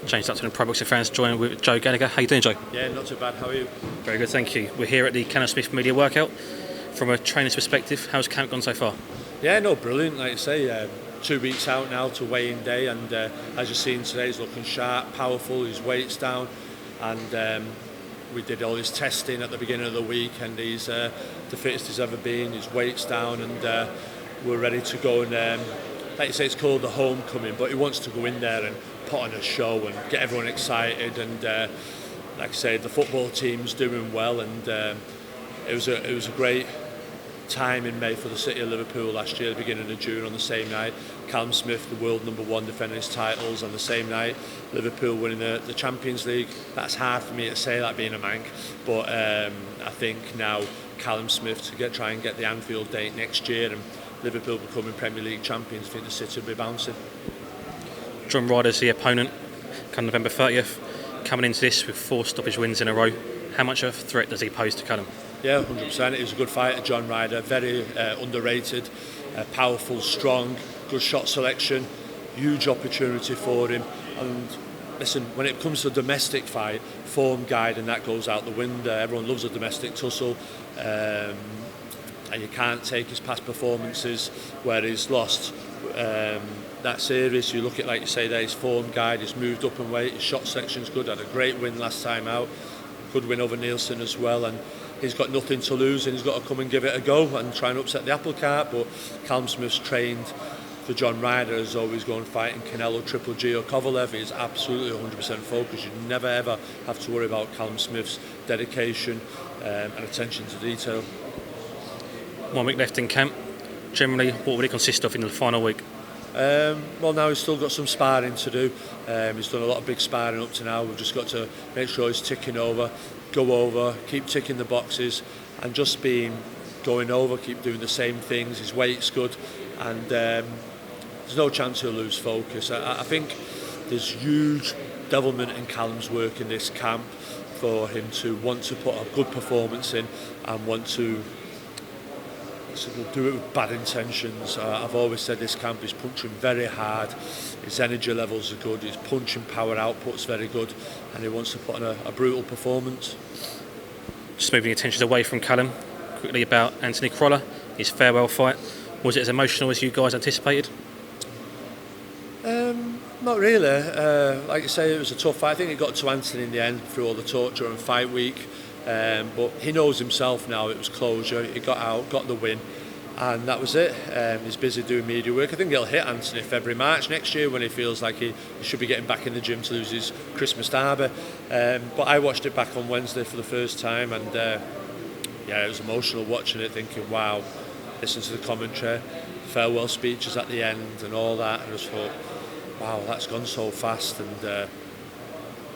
James Upton and Pro Boxing fans joining with Joe Gallagher. How you doing, Joe? Yeah, not too bad. How are you? Very good, thank you. We're here at the Callum Smith media workout. From a trainer's perspective, how's camp gone so far? Yeah, no, brilliant. Like I say, 2 weeks out now to weigh-in day, and as you've seen today, he's looking sharp, powerful, his weight's down, and we did all his testing at the beginning of the week, and he's the fittest he's ever been, his weight's down, and we're ready to go. And like you say, it's called the homecoming, but he wants to go in there and put on a show and get everyone excited. And like I say, the football team's doing well, and it was a great time in May for the city of Liverpool last year, the beginning of June, on the same night. Callum Smith, the world #1, defending his titles, on the same night. Liverpool winning the Champions League. That's hard for me to say, that being a Manc, but I think now Callum Smith to try and get the Anfield date next year, and Liverpool becoming Premier League champions, I think the City will be bouncing. John Ryder's the opponent, come November 30th, coming into this with 4 stoppage wins in a row. How much of a threat does he pose to Callum? Yeah, 100%. He was a good fighter, John Ryder, very underrated, powerful, strong, good shot selection, huge opportunity for him. And listen, when it comes to a domestic fight, form guide and that goes out the window. Everyone loves a domestic tussle, and you can't take his past performances where he's lost that series. You look at, like you say there, his form guide, he's moved up in weight, his shot selection's good, had a great win last time out, good win over Nielsen as well, and he's got nothing to lose, and he's got to come and give it a go and try and upset the apple cart. But Callum Smith's trained for John Ryder as always going fighting Canelo, Triple G or Kovalev. He's absolutely 100% focused. You never ever have to worry about Callum Smith's dedication and attention to detail. 1 week left in camp. Generally, what would it consist of in the final week? Well, now he's still got some sparring to do. He's done a lot of big sparring up to now. We've just got to make sure he's ticking over, go over, keep ticking the boxes, and just going over, keep doing the same things. His weight's good, and there's no chance he'll lose focus. I think there's huge development in Callum's work in this camp for him to want to put a good performance in and want to do it with bad intentions. I've always said this camp is punching very hard, his energy levels are good, his punching power output's very good, and he wants to put on a brutal performance. Just moving attention away from Callum, quickly about Anthony Crolla, his farewell fight. Was it as emotional as you guys anticipated? Not really. Like you say, it was a tough fight. I think it got to Anthony in the end through all the torture and fight week. But he knows himself now, it was closure, he got out, got the win, and that was it. He's busy doing media work. I think he'll hit Anthony February, March next year when he feels like he should be getting back in the gym to lose his Christmas derby. But I watched it back on Wednesday for the first time, and yeah, it was emotional watching it, thinking, wow, listen to the commentary, farewell speeches at the end and all that, and I just thought, wow, that's gone so fast. And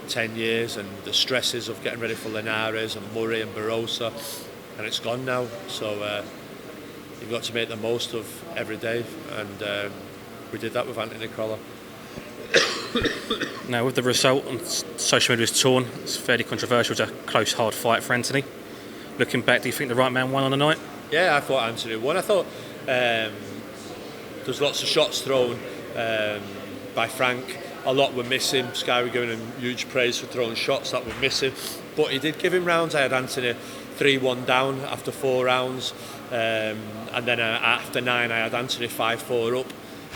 10 years and the stresses of getting ready for Linares and Murray and Barossa, and it's gone now, so you've got to make the most of every day, and we did that with Anthony Crolla. Now, with the result on social media was torn, it's fairly controversial. It's a close, hard fight for Anthony. Looking back, do you think the right man won on the night? Yeah, I thought Anthony won. I thought there's lots of shots thrown by Frank. A lot were missing. Sky were giving him huge praise for throwing shots that were missing, but he did give him rounds. I had Anthony 3-1 down after 4 rounds, and then after 9 I had Anthony 5-4 up,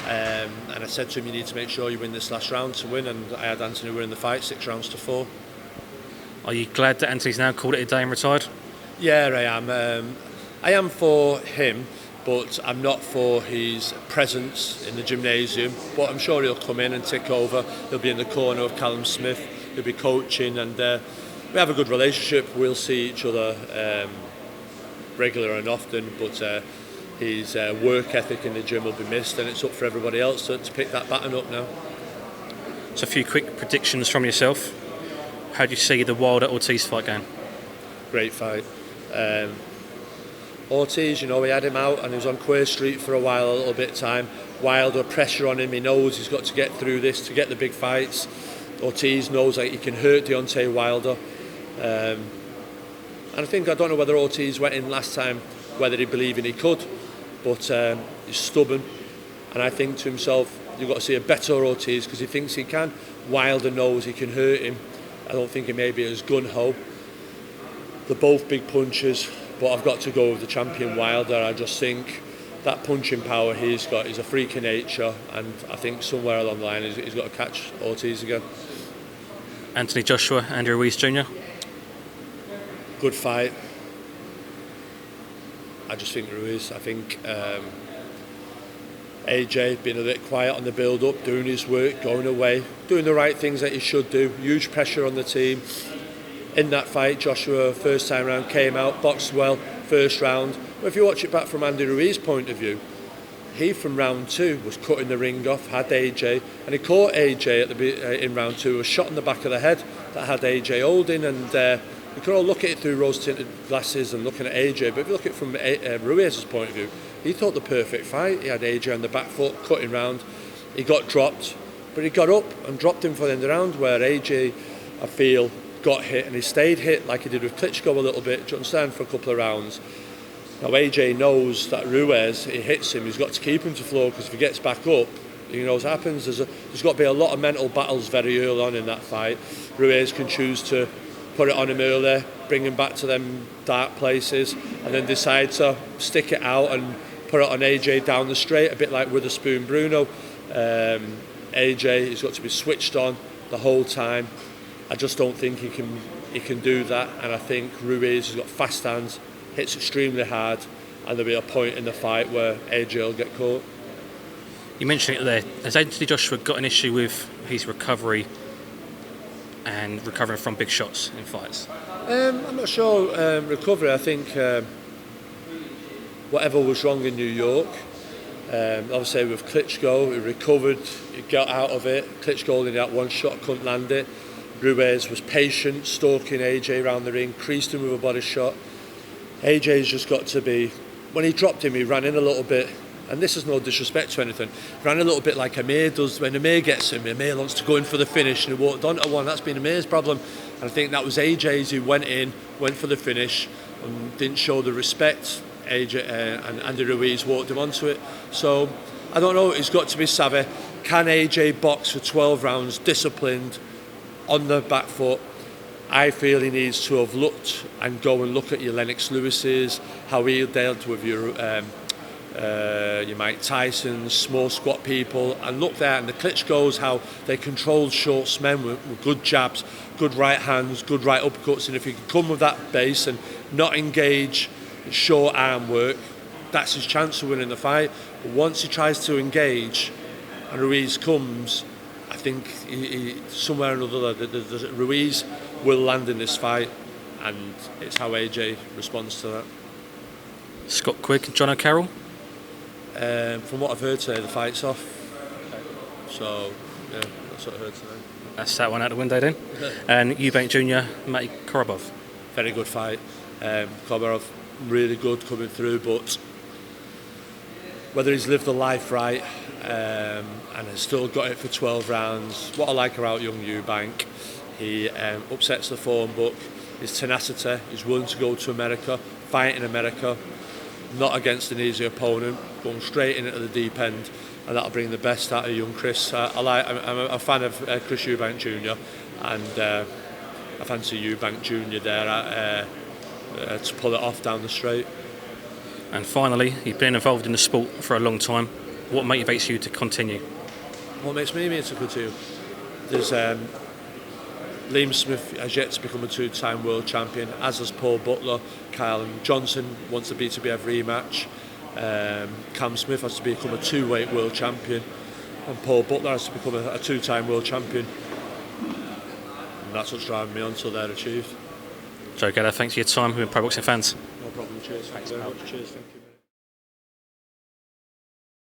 and I said to him, you need to make sure you win this last round to win, and I had Anthony winning the fight 6-4. Are you glad that Anthony's now called it a day and retired? Yeah, I am. I am for him, but I'm not for his presence in the gymnasium. But I'm sure he'll come in and take over. He'll be in the corner of Callum Smith. He'll be coaching, and we have a good relationship. We'll see each other regular and often, but his work ethic in the gym will be missed, and it's up for everybody else to pick that baton up now. So a few quick predictions from yourself. How do you see the Wilder-Ortiz fight going? Great fight. Ortiz, you know, we had him out and he was on Quay Street for a while, a little bit of time. Wilder, pressure on him, he knows he's got to get through this to get the big fights. Ortiz knows that he can hurt Deontay Wilder. And I don't know whether Ortiz went in last time, whether he believed he could, but he's stubborn. And I think to himself, you've got to see a better Ortiz because he thinks he can. Wilder knows he can hurt him. I don't think he may be as gun-ho. They're both big punchers, but I've got to go with the champion Wilder. I just think that punching power he's got is a freak of nature, and I think somewhere along the line he's got to catch Ortiz again. Anthony Joshua, Andy Ruiz Jr. Good fight. I just think Ruiz. I think AJ being a bit quiet on the build-up, doing his work, going away, doing the right things that he should do. Huge pressure on the team. In that fight, Joshua, first time round, came out, boxed well, first round. But if you watch it back from Andy Ruiz's point of view, he from round 2 was cutting the ring off, had AJ, and he caught AJ in round 2, was shot in the back of the head that had AJ holding, and you can all look at it through rose-tinted glasses and looking at AJ, but if you look at it from Ruiz's point of view, he thought the perfect fight. He had AJ on the back foot, cutting round, he got dropped, but he got up and dropped him for the end of the round, where AJ, I feel, got hit, and he stayed hit like he did with Klitschko a little bit, do you understand, for a couple of rounds. Now AJ knows that Ruiz, he hits him, he's got to keep him to floor, because if he gets back up, he knows what happens. There's got to be a lot of mental battles very early on in that fight. Ruiz can choose to put it on him earlier, bring him back to them dark places, and then decide to stick it out and put it on AJ down the straight, a bit like Witherspoon Bruno. AJ, he's got to be switched on the whole time. I just don't think he can do that, and I think Ruiz has got fast hands, hits extremely hard, and there'll be a point in the fight where AJ will get caught. You mentioned it there. Has Anthony Joshua got an issue with his recovery and recovering from big shots in fights? I'm not sure. Recovery, I think whatever was wrong in New York, obviously with Klitschko, he recovered, he got out of it. Klitschko only had one shot, couldn't land it. Ruiz was patient, stalking AJ around the ring, creased him with a body shot. AJ's just got to be, when he dropped him, he ran in a little bit, and this is no disrespect to anything, ran a little bit like Amir does. When Amir gets him, Amir wants to go in for the finish, and he walked onto one. That's been Amir's problem, and I think that was AJ's who went in, went for the finish, and didn't show the respect. AJ and Andy Ruiz walked him onto it. So I don't know, he's got to be savvy. Can AJ box for 12 rounds, disciplined, on the back foot? I feel he needs to have looked and go and look at your Lennox Lewis's, how he dealt with your Mike Tyson, small squat people, and look there, and the Klitschko's, how they controlled short men with good jabs, good right hands, good right uppercuts, and if he can come with that base and not engage short arm work, that's his chance of winning the fight. But once he tries to engage and Ruiz comes, I think he somewhere or another Ruiz will land in this fight, and it's how AJ responds to that. Scott Quigg, John O'Carroll? From what I've heard today, the fight's off. So, yeah, that's what I heard today. That's that one out the window then. And Eubank Jr, Matty Korobov? Very good fight. Korobov, really good coming through, but whether he's lived the life right and has still got it for 12 rounds. What I like about young Eubank, he upsets the form book, his tenacity, he's willing to go to America, fight in America, not against an easy opponent, going straight in at the deep end, and that'll bring the best out of young Chris. I'm a fan of Chris Eubank Jr, and I fancy Eubank Jr there to pull it off down the straight. And finally, you've been involved in the sport for a long time. What motivates you to continue? What makes me to continue? There's Callum Smith has yet to become a two-time world champion, as has Paul Butler. Callum Johnson wants the BTBF rematch. Callum Smith has to become a two-weight world champion, and Paul Butler has to become a two-time world champion. And that's what's driving me on till they're achieved. Joe Gallagher, thanks for your time. We've been Pro Boxing fans. No problem. Cheers. Thanks very much. Cheers. Thank you.